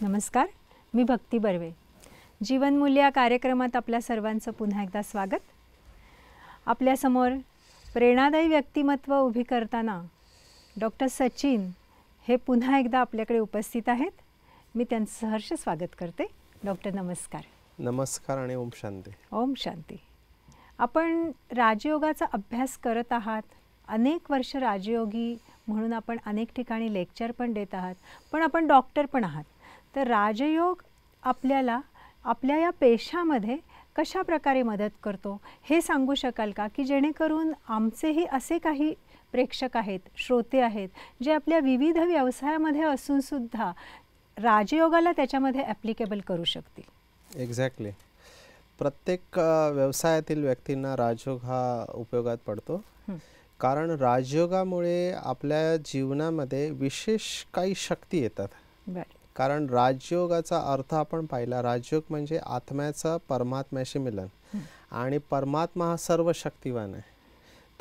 नमस्कार, मी भक्ती बर्वे. जीवनमूल्य या कार्यक्रमात आपल्या सर्वांचं पुन्हा एकदा स्वागत. आपल्यासमोर प्रेरणादायी व्यक्तिमत्व उभी करताना डॉक्टर सचिन हे पुन्हा एकदा आपल्याकडे उपस्थित आहेत. मी त्यांचं सहर्ष स्वागत करते. डॉक्टर नमस्कार. नमस्कार आणि ओम शांती. ओम शांती. आपण राजयोगाचा अभ्यास करत आहात. अनेक वर्ष राजयोगी म्हणून आपण अनेक ठिकाणी लेक्चर पण देत आहात, पण आपण डॉक्टर पण आहात. तर राजयोग आपल्याला आपल्या या पेशामध्ये कशा प्रकारे मदत करतो हे सांगू शकाल का, की जेणेकरून आमचेही असे काही प्रेक्षक आहेत, श्रोते आहेत, जे आपल्या विविध व्यवसायामध्ये असूनसुद्धा राजयोगाला त्याच्यामध्ये ॲप्लिकेबल करू शकतील. एक्झॅक्टली. प्रत्येक व्यवसायातील व्यक्तींना राजयोग हा उपयोगात पडतो. कारण राजयोगामुळे आपल्या जीवनामध्ये विशेष काही शक्ती येतात. कारण राजयोगाचा अर्थ आपण पाहिला, राजयोग म्हणजे आत्म्याचं परमात्म्याशी मिलन आणि परमात्मा हा सर्व शक्तिवान आहे.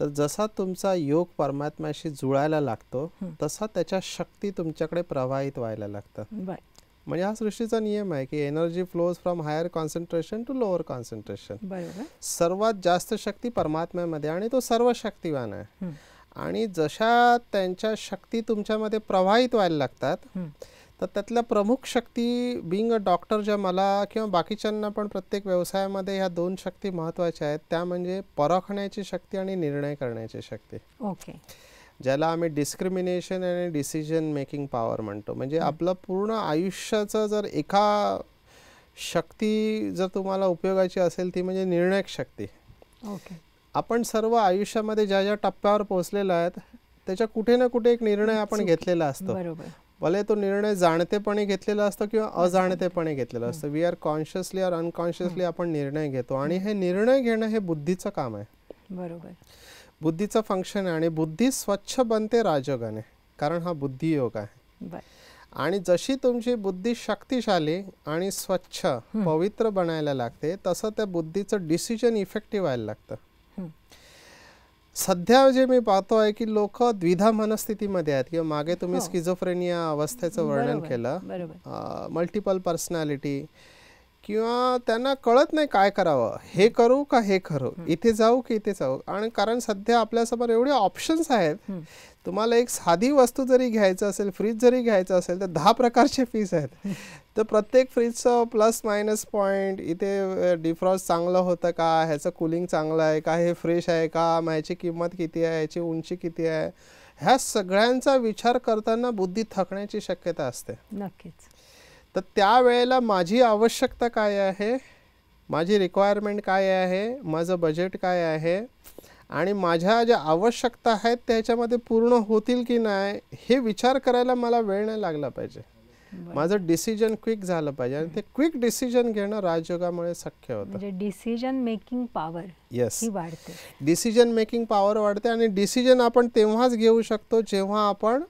तर जसा तुमचा योग परमात्म्याशी जुळायला लागतो तसा त्याच्या शक्ती तुमच्याकडे प्रवाहित व्हायला लागतं. म्हणजे हा सृष्टीचा नियम आहे की energy flows from higher concentration to lower concentration. सर्वात जास्त शक्ती परमात्म्यामध्ये आणि तो सर्व शक्तिवान आहे. आणि जशा त्यांच्या शक्ती तुमच्यामध्ये प्रवाहित व्हायला लागतात तर त्यातल्या प्रमुख शक्ती, बिंग अ डॉक्टर, ज्या मला किंवा बाकीच्यांना पण प्रत्येक व्यवसायामध्ये ह्या दोन शक्ती महत्त्वाच्या आहेत, त्या म्हणजे परखण्याची शक्ती आणि निर्णय करण्याची शक्ती. ओके. ज्याला आम्ही डिस्क्रिमिनेशन आणि डिसिजन मेकिंग पॉवर म्हणतो. म्हणजे आपलं पूर्ण आयुष्याचं जर एका शक्ती जर तुम्हाला उपयोगाची असेल ती म्हणजे निर्णायक शक्ती. ओके. आपण सर्व आयुष्यामध्ये ज्या ज्या टप्प्यावर पोहोचलेलो आहेत त्याच्या कुठे ना कुठे एक निर्णय आपण घेतलेला असतो. बरोबर. भले तो निर्णय जाणतेपणे घेतलेला असतो किंवा अजाणतेपणे घेतलेला असतो. वी आर कॉन्शियसली और अनकॉन्शियसली आपण निर्णय घेतो आणि हे निर्णय घेणं हे बुद्धीचं काम आहे. बरोबर. बुद्धीचं फंक्शन आहे आणि बुद्धी स्वच्छ बनते राजयोगाने, कारण हा बुद्धियोग आहे. आणि जशी तुमची बुद्धी शक्तिशाली आणि स्वच्छ पवित्र बनायला लागते तसं त्या बुद्धीचं डिसिजन इफेक्टिव्ह व्हायला लागतं. सध्या जे मी पाहतो आहे की लोक द्विधा मनस्थितीमध्ये आहेत, किंवा मागे तुम्ही स्किझोफ्रेनिया अवस्थेचं वर्णन केलं, मल्टिपल पर्सनॅलिटी, किंवा त्यांना कळत नाही काय करावं, हे करू का हे करू, इथे जाऊ की इथे जाऊ. आणि कारण सध्या आपल्यासमोर एवढे ऑप्शन्स आहेत. तुम्हाला एक साधी वस्तू जरी घ्यायचं असेल, फ्रीज जरी घ्यायचं असेल तर 10 प्रकारचे फीस आहेत. तर प्रत्येक फ्रीजचं प्लस मायनस पॉईंट, इथे डिफ्रॉस्ट चांगलं होतं का, ह्याचं कूलिंग चांगलं आहे का, हे फ्रेश आहे का, ह्याची किंमत किती आहे, ह्याची उंची किती आहे, ह्या सगळ्यांचा विचार करताना बुद्धी थकण्याची शक्यता असते. नक्कीच. तर त्यावेळेला माझी आवश्यकता काय आहे, माझी रिक्वायरमेंट काय आहे, माझं बजेट काय आहे आणि माझ्या ज्या आवश्यकता आहेत त्याच्यामध्ये पूर्ण होतील की नाही हे विचार करायला मला वेळ नाही लागला पाहिजे. माझं डिसिजन क्विक झालं पाहिजे आणि ते क्विक डिसिजन घेणं राजयोगामुळे शक्य होतं. म्हणजे डिसिजन मेकिंग पॉवर ही वाढते. डिसिजन मेकिंग पॉवर वाढते आणि डिसिजन आपण तेव्हाच घेऊ शकतो जेव्हा आपण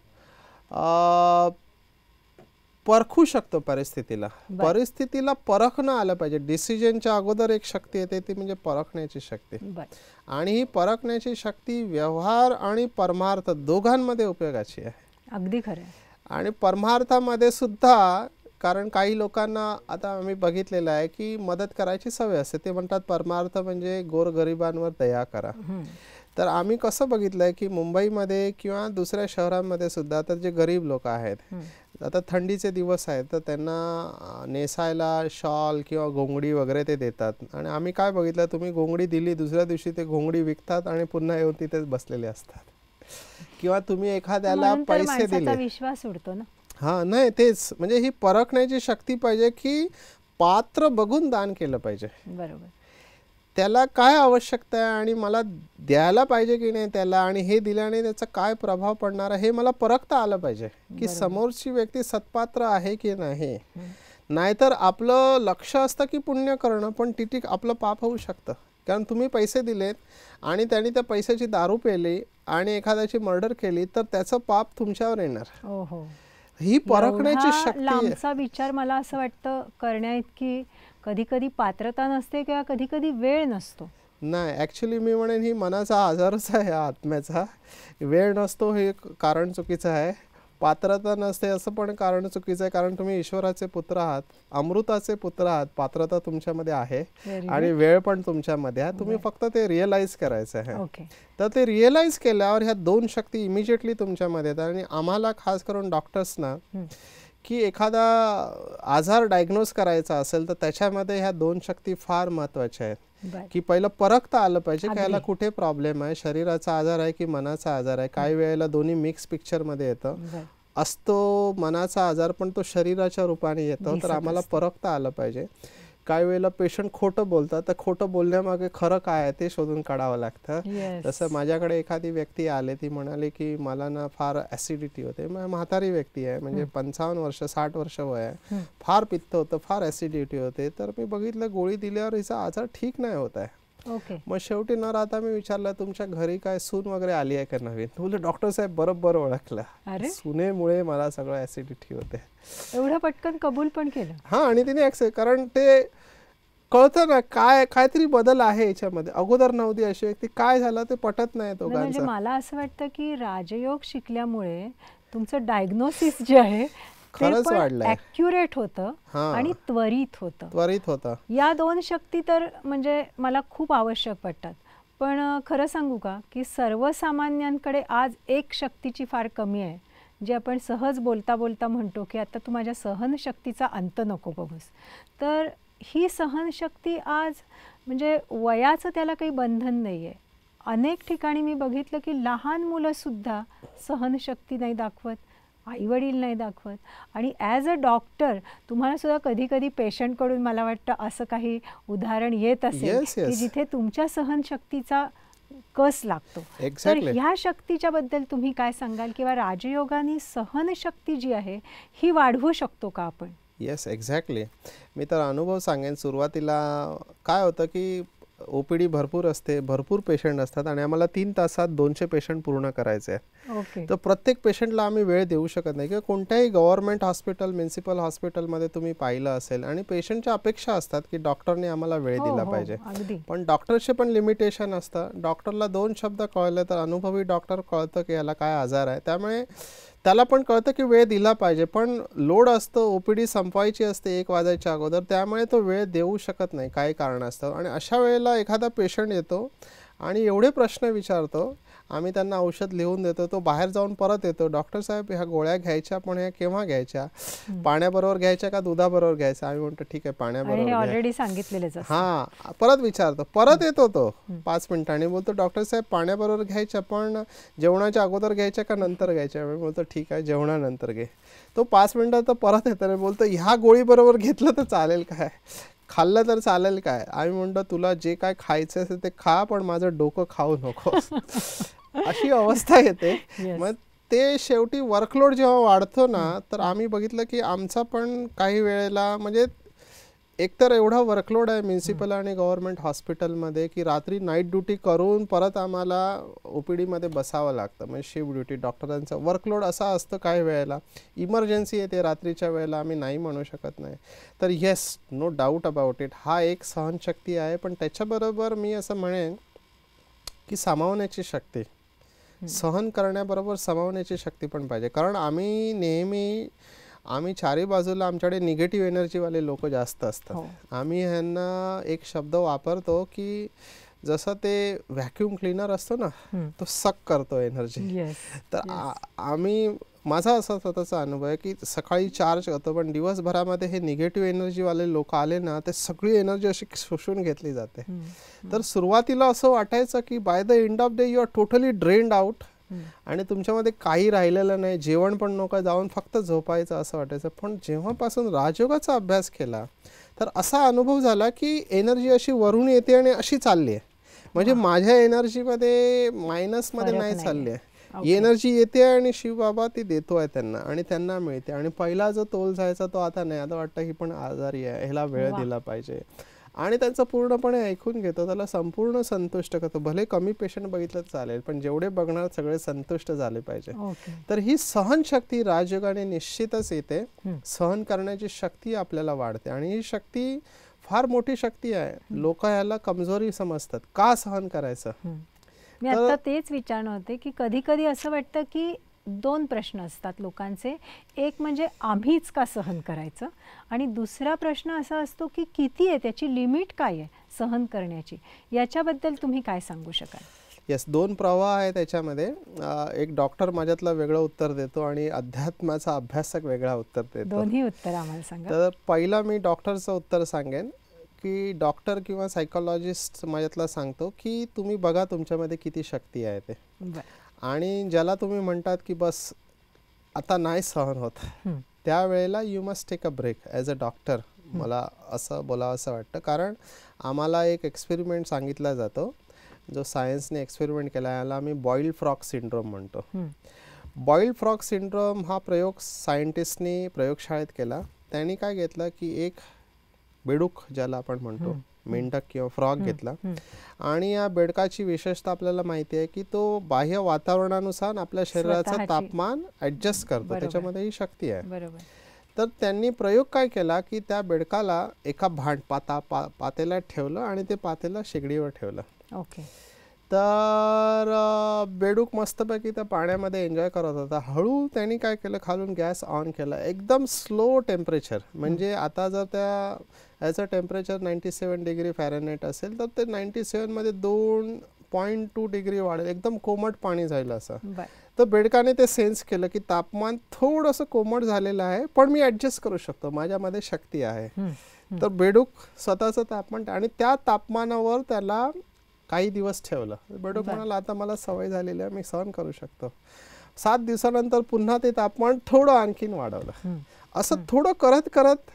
परखू शकतो परिस्थितीला. परिस्थितीला परखणं आलं पाहिजे. डिसिजनच्या अगोदर एक शक्ती येते ती म्हणजे परखण्याची शक्ती. आणि ही परखण्याची शक्ती व्यवहार आणि परमार्थ दोघांमध्ये उपयोगाची आहे. अगदी खरं आहे. आणि परमार्थामध्ये सुद्धा, कारण काही लोकांना आता आम्ही बघितलेलं आहे की मदत करायची सवय असते. ते म्हणतात परमार्थ म्हणजे गोरगरिबांवर दया करा. तर आम्ही कसं बघितलं आहे की मुंबईमध्ये किंवा दुसऱ्या शहरांमध्ये सुद्धा तर जे गरीब लोक आहेत, आता थंडीचे दिवस आहेत तर त्यांना नेसायला शॉल किंवा घोंगडी वगैरे ते देतात. आणि आम्ही काय बघितलं, तुम्ही घोंगडी दिली, दुसऱ्या दिवशी ते घोंगडी विकतात आणि पुन्हा येऊन तिथेच बसलेले असतात. किंवा तुम्ही एखाद्याला पैसे दिले, विश्वास उडतो ना. हां, नाही तेच, म्हणजे ही परखण्याची शक्ती पाहिजे की पात्र बघून दान केलं पाहिजे. बरोबर. त्याला काय आवश्यकता आहे आणि मला द्यायला पाहिजे की नाही त्याला, आणि हे दिल्याने त्याचा काय प्रभाव पडणार आहे हे मला परखता आलं पाहिजे की समोरची व्यक्ती सत्पात्र आहे की नाही. नाहीतर आपलं लक्ष असतं की पुण्य करणं, पण तिथे आपलं पाप होऊ शकतं. कारण तुम्ही पैसे दिलेत आणि त्यांनी त्या पैशाची दारू पेली आणि एखाद्याची मर्डर केली तर त्याचं पाप तुमच्यावर येणार. ही परखण्याची शक्ती, लांबचा विचार मला असं वाटतं करण्याइतकी कधी कधी पात्रता नसते किंवा कधी कधी वेळ नसतो. नाही, ॲक्च्युली मी म्हणेन ही मनाचा आजारच आहे, आत्म्याचा. वेळ नसतो हे कारण चुकीचं आहे, पात्रता नसते असं पण कारण चुकीचं आहे, कारण तुम्ही ईश्वराचे पुत्र आहात, अमृताचे पुत्र आहात. पात्रता तुमच्यामध्ये आहे आणि वेळ पण तुमच्यामध्ये आहे, तुम्ही फक्त ते रिअलाइज करायचं आहे. तर ते रिअलाइज केल्यावर ह्या दोन शक्ती इमिजिएटली तुमच्यामध्ये येतात. आणि आम्हाला खास करून डॉक्टर्सना की एखादा आजार डायग्नोज करायचा असेल तर त्याच्यामध्ये ह्या दोन शक्ती फार महत्त्वाच्या आहेत. की पहिलं परखता आलं पाहिजे की याला कुठे प्रॉब्लेम आहे, शरीराचा आजार आहे की मनाचा आजार आहे. काही वेळेला दोन्ही मिक्स पिक्चरमध्ये येतं, असतो मनाचा आजार पण तो शरीराच्या रूपाने येतो, तर आम्हाला परखता आलं पाहिजे. काही वेळेला पेशंट खोटं बोलतात, तर खोटं बोलण्यामागे खरं काय आहे ते शोधून काढावं लागतं. जसं माझ्याकडे एखादी व्यक्ती आली, ती म्हणाली की मला ना फार ॲसिडिटी होते. म्हातारी व्यक्ती आहे, म्हणजे 55 वर्ष 60 वर्ष वय आहे, फार पित्त होतं, फार ॲसिडिटी होते. तर मी बघितलं गोळी दिल्यावर हिचा आजार ठीक नाही होत आहे. मग शेवटी न राहता मी विचारलं तुमच्या घरी काय सून वगैरे आली आहे का नवीन? बोलले डॉक्टर साहेब बरोबर ओळखलं, सुनेमुळे मला सगळं ॲसिडिटी होते. एवढं पटकन कबूल पण केलं. हा, आणि तिने कारण ते कळतं ना काहीतरी बदल आहे याच्यामध्ये. अगोदर नव्हती अशी व्यक्ती, काय झालं ते पटत नाही दोघांचं. म्हणजे मला असं वाटतं की राजयोग शिकल्यामुळे तुमचं डायग्नोसिस जे आहे खरंच वाढलंय, ॲक्युरेट होतं आणि त्वरित होतं. या दोन शक्ती तर म्हणजे मला खूप आवश्यक पडतात. पण खरं सांगू का की सर्वसामान्यांकडे आज एक शक्तीची फार कमी आहे, जे आपण सहज बोलता बोलता म्हणतो की आता तू माझ्या सहनशक्तीचा अंत नको बघूस. तर ही सहनशक्ती आज म्हणजे वयाचं त्याला काही बंधन नाही आहे. अनेक ठिकाणी मी बघितलं की लहान मुलंसुद्धा सहनशक्ती नाही दाखवत, आईवडील नाही दाखवत. आणि ॲज अ डॉक्टर तुम्हाला सुद्धा कधी कधी पेशंटकडून मला वाटतं असं काही उदाहरण येत असेल की जिथे तुमच्या सहनशक्तीचा कस लागतो. तर ह्या शक्तीच्या बद्दल तुम्ही काय सांगाल, किंवा राजयोगाने सहनशक्ती जी आहे ही वाढवू शकतो का आपण? Yes, exactly. मी तर अनुभव सांगेन. सुरुवातीला काय होतं की OPD भरपूर असते, भरपूर पेशंट असतात आणि आम्हाला 3 तासात 200 पेशंट पूर्ण करायचे आहेत. तर प्रत्येक पेशंटला आम्ही वेळ देऊ शकत नाही. किंवा कोणत्याही गव्हर्नमेंट हॉस्पिटल, म्युन्सिपल हॉस्पिटलमध्ये तुम्ही पाहिलं असेल, आणि पेशंटच्या अपेक्षा असतात की डॉक्टरने आम्हाला वेळ दिला पाहिजे. पण डॉक्टरचे पण लिमिटेशन असतं. डॉक्टरला 2 शब्द कळले तर अनुभवी डॉक्टर कळतं की याला काय आजार आहे, त्यामुळे त्याला पण कळतं की वेळ दिला पाहिजे. पण लोड असतो, OPD संपवायची असते 1 वाजायच्या अगोदर, त्यामुळे तो वेळ देऊ शकत नाही काही कारणास्तव. आणि अशा वेळेला एखादा पेशंट येतो आणि एवढे प्रश्न विचारतो, आम्ही त्यांना औषध लिहून देतो, तो बाहेर जाऊन परत येतो, डॉक्टर साहेब ह्या गोळ्या घ्यायच्या, पण ह्या केव्हा घ्यायच्या, पाण्याबरोबर घ्यायच्या का दुधाबरोबर घ्यायच्या? आम्ही म्हणतो ठीक आहे पाण्याबरोबर ऑलरेडी सांगितलेलं. हां, परत विचारतो, परत येतो तो 5 मिनिटांनी, बोलतो डॉक्टर साहेब पाण्याबरोबर घ्यायच्या, पण जेवणाच्या अगोदर घ्यायच्या का नंतर घ्यायच्या? आम्ही बोलतो ठीक आहे जेवणानंतर घे. तो 5 मिनिटात परत येतो आणि बोलतो ह्या गोळीबरोबर घेतलं तर चालेल काय, खाल्लं तर चालेल काय? आम्ही म्हणतो तुला जे काय खायचं असेल ते खा, पण माझं डोकं खाऊ नकोस. अशी अवस्था येते. मग ते शेवटी वर्कलोड जेव्हा वाढतो ना, तर आम्ही बघितलं की आमचा पण काही वेळेला म्हणजे एकतर एवढा वर्कलोड आहे म्युन्सिपल आणि गव्हर्नमेंट हॉस्पिटलमध्ये की रात्री नाईट ड्युटी करून परत आम्हाला OPDमध्ये बसावं लागतं. म्हणजे शिफ्ट ड्युटी, डॉक्टरांचा वर्कलोड असा असतं. काही वेळेला इमर्जन्सी येते रात्रीच्या वेळेला, आम्ही नाही म्हणू शकत नाही. तर yes, no doubt about it, हा एक सहनशक्ती आहे. पण त्याच्याबरोबर मी असं म्हणेन की सामावण्याची शक्ती, सहन करण्याबरोबर सामावण्याची शक्ती पण पाहिजे. कारण आम्ही चारी बाजूला आमच्याकडे निगेटिव्ह एनर्जीवाले लोक जास्त असतात. आम्ही ह्यांना एक शब्द वापरतो की जसं ते व्हॅक्यूम क्लीनर असतो ना, तो सक करतो एनर्जी. तर माझा असा स्वतःचा अनुभव आहे की सकाळी चार्ज होतो, पण दिवसभरामध्ये हे निगेटिव्ह एनर्जीवाले लोक आले ना, ते सगळी एनर्जी अशी शोषून घेतली जाते. तर सुरुवातीला असं वाटायचं की by the end of day you are totally drained out आणि तुमच्यामध्ये काही राहिलेलं नाही, जेवण पण नको, जाऊन फक्त झोपायचं असं वाटायचं. पण जेव्हापासून राजयोगाचा अभ्यास केला तर असा अनुभव झाला की एनर्जी अशी वरून येते आणि अशी चालली आहे. म्हणजे माझ्या एनर्जीमध्ये मायनसमध्ये नाही चालली आहे. एनर्जी येते आणि शिवबाबा ती देतोय त्यांना आणि त्यांना मिळते. आणि पहिला जो तोल जायचा तो आता नाही. आता वाटतं ही पण आजारी आहे, ह्याला वेळ दिला पाहिजे. आणि त्यांचं पूर्णपणे ऐकून घेतो, त्याला संपूर्ण संतुष्ट करतो. भले कमी पेशंट बघितलं चालेल, पण जेवढे बघणार सगळे संतुष्ट झाले पाहिजे. तर ही सहनशक्ती राजयोगाने निश्चितच येते. सहन करण्याची शक्ती आपल्याला वाढते आणि ही शक्ती फार मोठी शक्ती आहे. लोक ह्याला कमजोरी समजतात. का सहन करायचं? मी आता तेच विचारणार होते की कधी कधी असं वाटतं की 2 प्रश्न असतात लोकांचे. एक म्हणजे आम्हीच का सहन करायचं, आणि दुसरा प्रश्न असा असतो की किती आहे, त्याची लिमिट काय आहे सहन करण्याची. याच्याबद्दल तुम्ही काय सांगू शकाल? येस, 2 प्रवाह आहे त्याच्यामध्ये. एक डॉक्टर माझ्यातला वेगळं उत्तर देतो आणि अध्यात्माचा अभ्यासक वेगळा उत्तर देतो. दोन्ही उत्तर आम्हाला सांगा. तर पहिला मी डॉक्टरचं उत्तर सांगेन, की डॉक्टर किंवा सायकोलॉजिस्ट माझ्यातला सांगतो की तुम्ही बघा तुमच्यामध्ये किती शक्ती आहे ते. आणि ज्याला तुम्ही म्हणतात की बस आता नाही सहन होत, त्यावेळेला you must take a break. As a doctor मला असं बोलावं असं वाटतं, कारण आम्हाला एक एक्सपेरिमेंट सांगितला जातो, जो सायन्सने एक्सपेरिमेंट केला, याला आम्ही बॉइल्ड फ्रॉग सिंड्रोम म्हणतो. बॉइल्ड फ्रॉग सिंड्रोम हा प्रयोग सायंटिस्टनी प्रयोगशाळेत केला. त्यांनी काय घेतलं की एक बेडूक, ज्याला आपण म्हणतो मेंढक किंवा फ्रॉग, घेतला. आणि या बेडकाची विशेषता आपल्याला माहिती आहे की तो बाह्य वातावरणानुसार आपल्या शरीराचं तापमान ॲडजस्ट करतो. त्याच्यामध्ये ही शक्ती आहे. तर त्यांनी प्रयोग काय केला की त्या बेडकाला एका पातेल्यात ठेवलं आणि ते पातेलं शेगडीवर ठेवलं. तर बेडूक मस्तपैकी त्या पाण्यामध्ये एन्जॉय करत होता. हळू त्यांनी काय केलं, खालून गॅस ऑन केला, एकदम स्लो टेम्परेचर. म्हणजे आता जर त्या याचं टेम्परेचर 97 डिग्री फॅरनहाईट असेल तर ते 97 मध्ये 2.2 डिग्री वाढेल, एकदम कोमट पाणी जाईल असं. तर बेडकाने ते सेन्स केलं की तापमान थोडंसं कोमट झालेलं आहे, पण मी ॲडजस्ट करू शकतो, माझ्यामध्ये शक्ती आहे. तर बेडूक स्वतःचं तापमान आणि त्या तापमानावर त्याला काही दिवस ठेवलं. बेडूक म्हणाला आता मला सवय झालेली आहे, मी सहन करू शकतो. 7 दिवसानंतर पुन्हा ते तापमान थोडं आणखीन वाढवलं. असं थोडं करत करत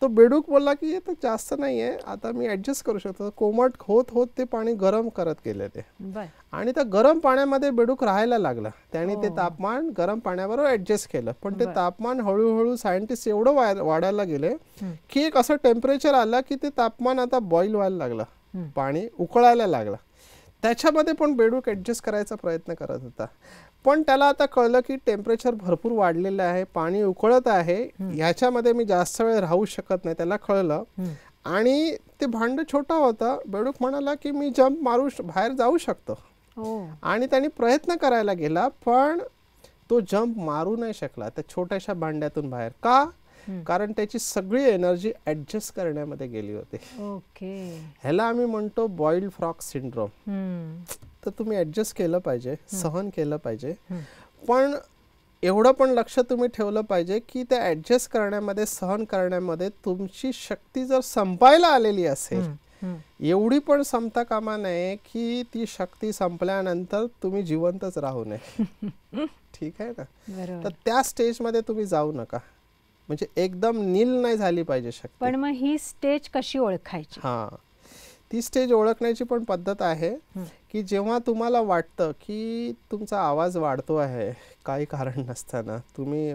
तो बेडूक बोलला की हे तर जास्त नाही आहे, आता मी ॲडजस्ट करू शकतो. कोमट होत होत ते पाणी गरम करत गेले ते, आणि त्या गरम पाण्यामध्ये बेडूक राहायला लागला. त्याने ते तापमान गरम पाण्याबरोबर ॲडजस्ट केलं. पण ते तापमान हळूहळू सायंटिस्ट एवढं वाढायला गेले की एक असं टेम्परेचर आलं की ते तापमान आता बॉईल व्हायला लागलं, पाणी उकळायला लागलं. त्याच्यामध्ये पण बेडूक ॲडजस्ट करायचा प्रयत्न करत होता. पण त्याला आता कळलं की टेम्परेचर भरपूर वाढलेलं आहे, पाणी उकळत आहे, ह्याच्यामध्ये मी जास्त वेळ राहू शकत नाही. त्याला कळलं आणि ते भांड छोटा होता. बेडूक म्हणाला की मी जंप मारू बाहेर जाऊ शकतो. आणि त्यांनी प्रयत्न करायला गेला, पण तो जंप मारू नाही शकला त्या छोट्याशा भांड्यातून बाहेर. का? कारण त्याची सगळी एनर्जी ॲडजस्ट करण्यामध्ये गेली होती. ह्याला आम्ही म्हणतो बॉइल्ड फ्रॉग सिंड्रोम. तर तुम्ही ॲडजस्ट केलं पाहिजे, सहन केलं पाहिजे, पण एवढं पण लक्ष तुम्ही ठेवलं पाहिजे की त्या ॲडजस्ट करण्यामध्ये, सहन करण्यामध्ये तुमची शक्ती जर संपायला आलेली असेल, एवढी पण संपता कामा नये की ती शक्ती संपल्यानंतर तुम्ही जिवंतच राहू नये. ठीक आहे ना? तर त्या स्टेजमध्ये तुम्ही जाऊ नका. म्हणजे एकदम नील नाही झाली पाहिजे शक्ती. पण मग ही स्टेज कशी ओळखायची? ती स्टेज ओळखण्याची पण पद्धत आहे की जेव्हा तुम्हाला वाटतं की तुमचा आवाज वाढतो आहे काही कारण नसताना. तुम्ही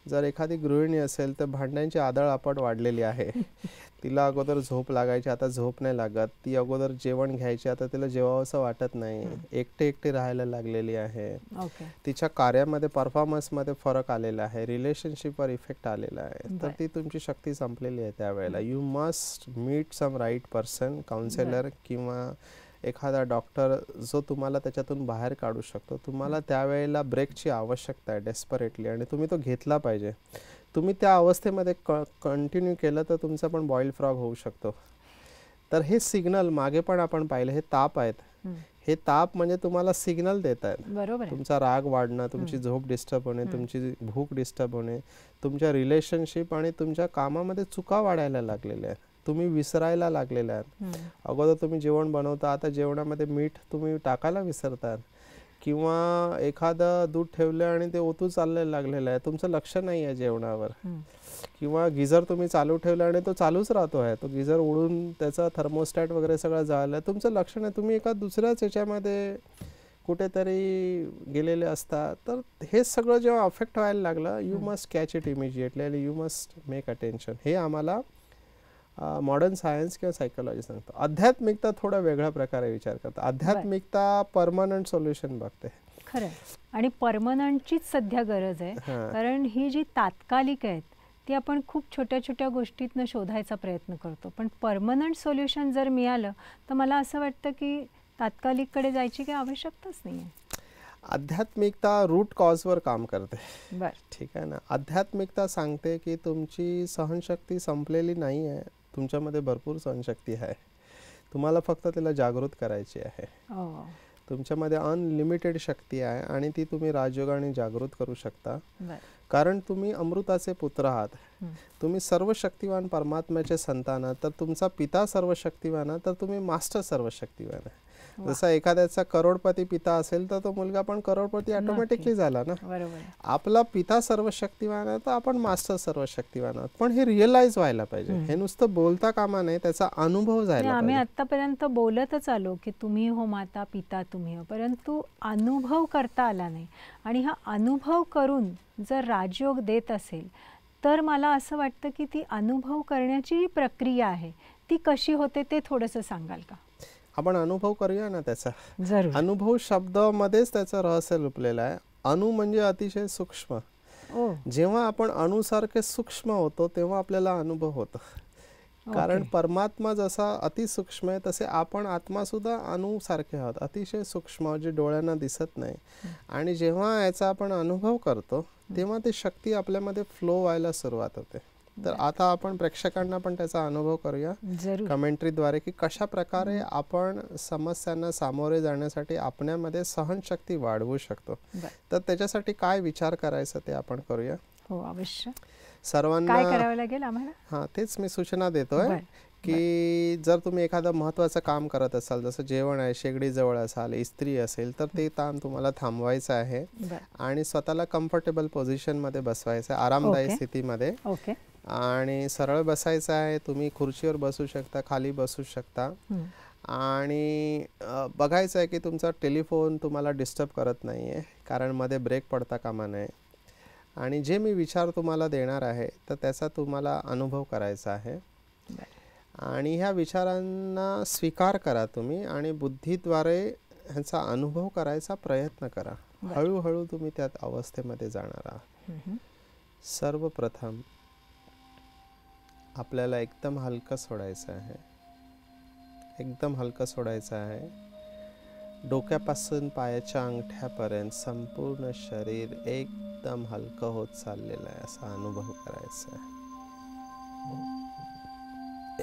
जर एखादी गृहिणी असेल तर भांड्यांची आदळआपट वाढलेली आहे. तिला अगोदर झोप लागायची, आता झोप नाही लागत. ती अगोदर जेवण घ्यायची, आता तिला जेवावंसं वाटत नाही. एकटी राहायला लागलेली आहे. तिच्या कार्यामध्ये, परफॉर्मन्समध्ये फरक आलेला आहे, रिलेशनशिपवर इफेक्ट आलेला आहे. तर ती तुमची शक्ती संपलेली आहे. त्यावेळेला you must meet some right person, counsellor किंवा एखादा डॉक्टर जो तुम्हाला त्याच्यातून बाहेर काढू शकतो. तुम्हाला त्यावेळेला ब्रेकची आवश्यकता आहे डेस्परेटली, आणि तुम्ही तो घेतला पाहिजे. तुम्ही त्या अवस्थेमध्ये कंटिन्यू केलं तर तुमचा पण बॉइल्ड फ्रॉग होऊ शकतो. तर हे सिग्नल मागे पण आपण पाहिलं, हे ताप आहेत. हे ताप म्हणजे तुम्हाला सिग्नल देत आहेत. तुमचा राग वाढणं, तुमची झोप डिस्टर्ब होणे, तुमची भूक डिस्टर्ब होणे, तुमच्या रिलेशनशिप आणि तुमच्या कामामध्ये चुका वाढायला लागलेल्या आहेत. तुम्ही विसरायला लागलेले आहात. अगोदर तुम्ही जेवण बनवता, आता जेवणामध्ये मीठ तुम्ही टाकायला विसरतात, किंवा एखादं दूध ठेवलं आणि ते ओतू चाललेलं लागलेलं आहे, तुमचं लक्ष नाही आहे जेवणावर. किंवा गिझर तुम्ही चालू ठेवलं आणि तो चालूच राहतो आहे, तो गिझर उडून त्याचा थर्मोस्टॅट वगैरे सगळं जाळलं, तुमचं लक्ष नाही, तुम्ही एका दुसऱ्याच याच्यामध्ये कुठेतरी गेलेले असतात. तर हे सगळं जेव्हा अफेक्ट व्हायला लागलं, you must catch it immediately आणि यू मस्ट मेक अटेन्शन. हे आम्हाला मॉडर्न सायन्स किंवा सायकोलॉजी सांगतो. आध्यात्मिकता थोडा वेगळ्या प्रकारे विचार करतात. आध्यात्मिकता परमनंट सोल्युशन बघते. खरं, आणि परमनंटचीच सध्या गरज आहे. कारण ही जी तात्कालिक आहेत ती आपण खूप छोट्या छोट्या गोष्टीतनं शोधायचा प्रयत्न करतो. पण परमनंट सोल्युशन जर मिळालं तर मला असं वाटतं की तात्कालिककडे जायची काही आवश्यकताच नाही आहे. आध्यात्मिकता रूट कॉजवर काम करते. बर. ठीक आहे ना. आध्यात्मिकता सांगते की तुमची सहनशक्ती संपलेली नाही आहे, तुमच्यामध्ये भरपूर सहनशक्ती आहे, तुम्हाला फक्त तिला जागृत करायची आहे. तुमच्यामध्ये अनलिमिटेड शक्ती आहे आणि ती तुम्ही राजयोगाने जागृत करू शकता. कारण तुम्ही अमृताचे पुत्र आहात, तुम्ही सर्वशक्तिवान परमात्म्याचे संतान आहात. तर तुमचा पिता सर्वशक्तिवान आहे, तर तुम्ही मास्टर सर्वशक्तिवान आहे. जसा एखाद्याचा करोडपती पिता असेल तर तो मुलगा पण करोडपती ऑटोमॅटिकली झाला ना. आपला पिता सर्वशक्तिवान आहे तर आपण मास्टर सर्वशक्तिवान आहोत. पण हे रिअलाइज व्हायला पाहिजे, हे नुसतं बोलता कामा नाही, त्याचा अनुभव जायला पाहिजे. आम्ही आतापर्यंत बोलतच आलो की तुम्ही हो माता, पिता तुम्ही हो, परंतु अनुभव करता आला नाही. आणि हा अनुभव करून जर राजयोग देत असेल तर मला असं वाटतं की ती अनुभव करण्याची प्रक्रिया आहे, ती कशी होते ते थोडंसं सांगाल का? आपण अनुभव करूया ना त्याचा. जरूर. अनुभव शब्दामध्येच त्याचं रहस्य लपलेलं आहे. अणु म्हणजे अतिशय सूक्ष्म. जेव्हा आपण अणुसारखे सूक्ष्म होतो तेव्हा आपल्याला अनुभव होतो. कारण परमात्मा जसा अतिसूक्ष्म आहे तसे आपण आत्मा सुद्धा अणुसारखे आहोत, अतिशय सूक्ष्म, जे डोळ्यांना दिसत नाही. आणि जेव्हा याचा आपण अनुभव करतो तेव्हा ती शक्ती आपल्यामध्ये फ्लो व्हायला सुरुवात होते. तर आता आपण प्रेक्षकांना पण त्याचा अनुभव करूया कमेंट्रीद्वारे की कशा प्रकारे आपण समस्यांना सामोरे जाण्यासाठी आपल्यामध्ये सहनशक्ती वाढवू शकतो. तर त्याच्यासाठी काय विचार करायचा ते आपण करूया. हो, अवश्य. सर्वांना काय करावं लागेल आम्हाला? हां, तेच मी सूचना देतोय की जर तुम्ही एखादं महत्त्वाचं काम करत असाल, जसं जेवण आहे, शेगडी जवळ असाल, इस्त्री असेल, तर ते काम तुम्हाला थांबवायचं आहे आणि स्वतःला कम्फर्टेबल पोझिशनमध्ये बसवायचं, आरामदायी स्थितीमध्ये. आणि सरळ बसायचं आहे. तुम्ही खुर्चीवर बसू शकता, खाली बसू शकता. आणि बघायचं आहे की तुमचा टेलिफोन तुम्हाला डिस्टर्ब करत नाही आहे, कारण मध्ये ब्रेक पडता कामा नये. आणि जे मी विचार तुम्हाला देणार आहे तर त्याचा तुम्हाला अनुभव करायचा आहे. आणि ह्या विचारांना स्वीकार करा तुम्ही आणि बुद्धीद्वारे ह्याचा अनुभव करायचा प्रयत्न करा. हळूहळू तुम्ही त्यात अवस्थेमध्ये जाणार आहात. सर्वप्रथम आपल्याला एकदम हलकं सोडायचं आहे, एकदम हलकं सोडायचं आहे. डोक्यापासून पायाच्या अंगठ्यापर्यंत संपूर्ण शरीर एकदम हलकं होत चाललेलं आहे असा अनुभव करायचा आहे.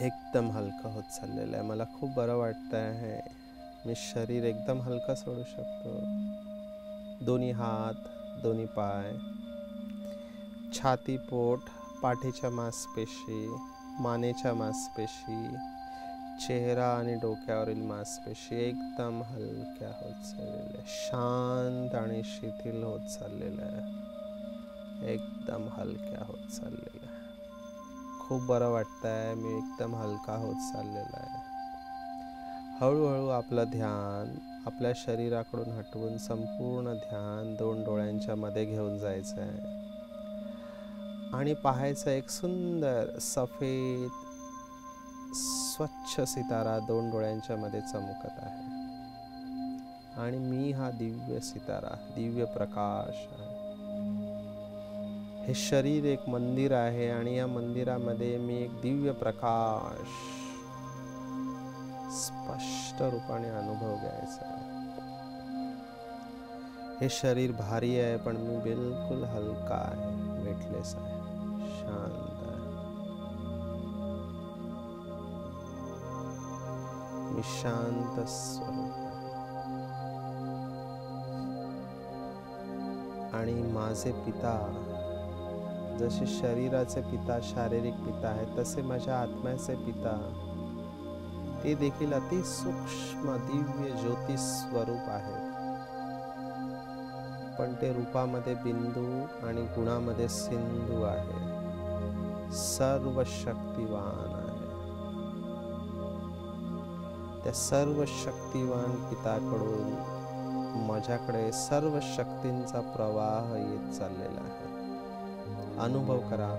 एकदम हलकं होत चाललेलं आहे. मला खूप बरं वाटतं आहे. मी शरीर एकदम हलकं सोडू शकतो. दोन्ही हात, दोन्ही पाय, छाती, पोट, पाठीच्या मांसपेशी, मानेच्या मांसपेशी, चेहरा आणि डोक्यावरील मांसपेशी एकदम हलक्या होत चाललेल्या, शांत आणि शिथिल होत चाललेल्या आहे. एकदम हलक्या होत चाललेल्या. खूप बरं वाटतं आहे. मी एकदम हलका होत चाललेला आहे. हळूहळू आपलं ध्यान आपल्या शरीराकडून हटवून संपूर्ण ध्यान 2 डोळ्यांच्या मध्ये घेऊन जायचं आहे आणि पाहायचं एक सुंदर सफेद स्वच्छ सितारा 2 डोळ्यांच्या मध्ये चमकत आहे. आणि मी हा दिव्य सितारा, दिव्य प्रकाश आहे. हे शरीर एक मंदिर आहे आणि या मंदिरामध्ये मी एक दिव्य प्रकाश स्पष्ट रूपाने अनुभव घ्यायचा आहे. हे शरीर भारी आहे पण मी बिलकुल हलका आहे, वेटलेस आहे, शांत आहे. मी शांत स्वरूप आहे. आणि माझे पिता जसे शरीराचे पिता, शारीरिक पिता आहेत, तसे माझ्या आत्म्याचे पिता ते देखील अति सूक्ष्म दिव्य ज्योती स्वरूप आहेत. पण ते रूपामध्ये बिंदू आणि गुणामध्ये सिंधू आहे. सर्व शक्तिवान आहे. त्या सर्व शक्तिवान पिताकडून माझ्याकडे सर्व शक्तींचा प्रवाह येत चाललेला आहे. अनुभव करा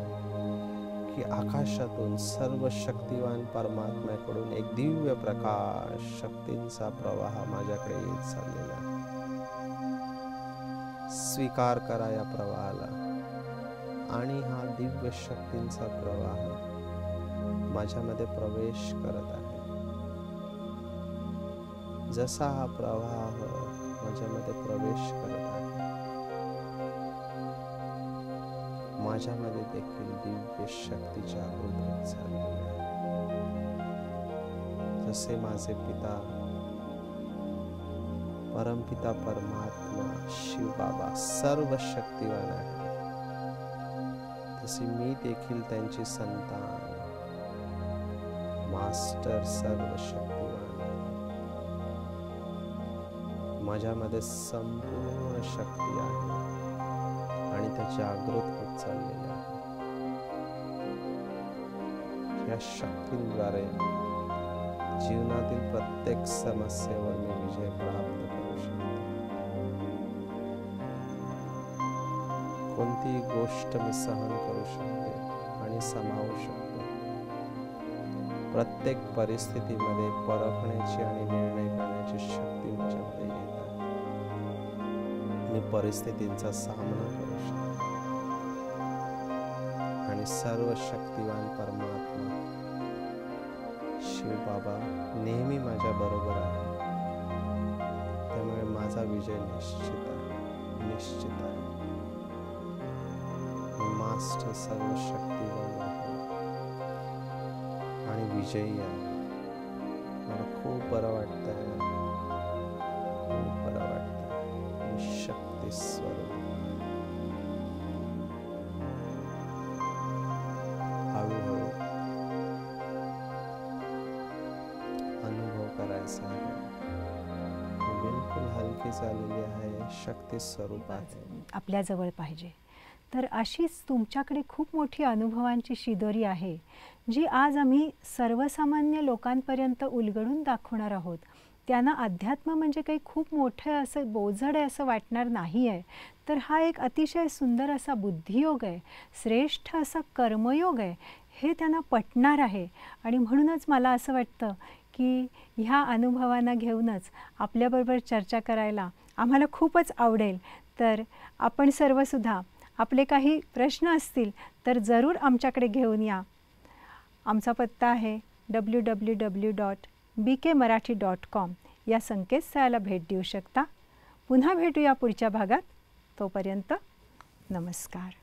की आकाशातून सर्व शक्तिवान परमात्म्याकडून एक दिव्य प्रकाश शक्तींचा प्रवाह माझ्याकडे येत चाललेला आहे. स्वीकार करा या प्रवाहाला आणि हा दिव्य शक्तींचा प्रवाह माझ्यामध्ये प्रवेश करत आहे. जसा हा प्रवाह माझ्यामध्ये प्रवेश करत आहे. माझ्यामध्ये देखील दिव्य शक्ती जागृत होत चाललेली आहे. जसे माझे पिता परमपिता परमात्मा शिव बाबा सर्व शक्तिवान आहे, तसे मी देखील त्यांची संतान मास्टर सर्व शक्तिवान आहे. माझ्यामध्ये संपूर्ण शक्ती आहे आणि त्या जागृत होत चाललेल्या आहे. या शक्तींद्वारे जीवनातील प्रत्येक समस्येवर मी विजय प्राप्त करू शकते. कोणतीही गोष्ट मी सहन करू शकते आणि सामावू शकते. प्रत्येक परिस्थितीमध्ये परखण्याची आणि निर्णय करण्याची शक्ती माझ्यामध्ये येत आहे. मी परिस्थितींचा सामना करू शकतो आणि सर्व शक्तिवान परमात्मा शिव बाबा नेहमी माझ्या बरोबर आहे. त्यामुळे माझा विजय निश्चित आहे, निश्चित आहे. मी मास्टर सर्व शक्तिवान आहे आणि विजयी आहे. मला खूप बरं वाटतंय, खूप बरं वाटतंय. मी शक्ती स्वरूप हळूहळू अनुभव करायचा आहे. मी बिलकुल हलकी झालेली आहे, शक्ती स्वरूप आहे. आपल्याजवळ पाहिजे. तर अशीच तुमच्याकडे खूप मोठी अनुभवांची शिदोरी आहे, जी आज आम्ही सर्वसामान्य लोकांपर्यंत उलगडून दाखवणार आहोत. त्यांना अध्यात्म म्हणजे काही खूप मोठं असं बोजड आहे असं वाटणार नाही आहे. तर हा एक अतिशय सुंदर असा बुद्धियोग आहे, श्रेष्ठ असा कर्मयोग आहे, हे त्यांना पटणार आहे. आणि म्हणूनच मला असं वाटतं की ह्या अनुभवांना घेऊनच आपल्याबरोबर चर्चा करायला आम्हाला खूपच आवडेल. तर आपण सर्वसुद्धा आपले काही प्रश्न असतील तर जरूर आमच्याकडे घेऊन या. आमचा पत्ता आहे www.bkmarathi.com या संकेतस्थळाला भेट देऊ शकता. पुन्हा भेटूया पुढच्या भागात. तोपर्यंत नमस्कार.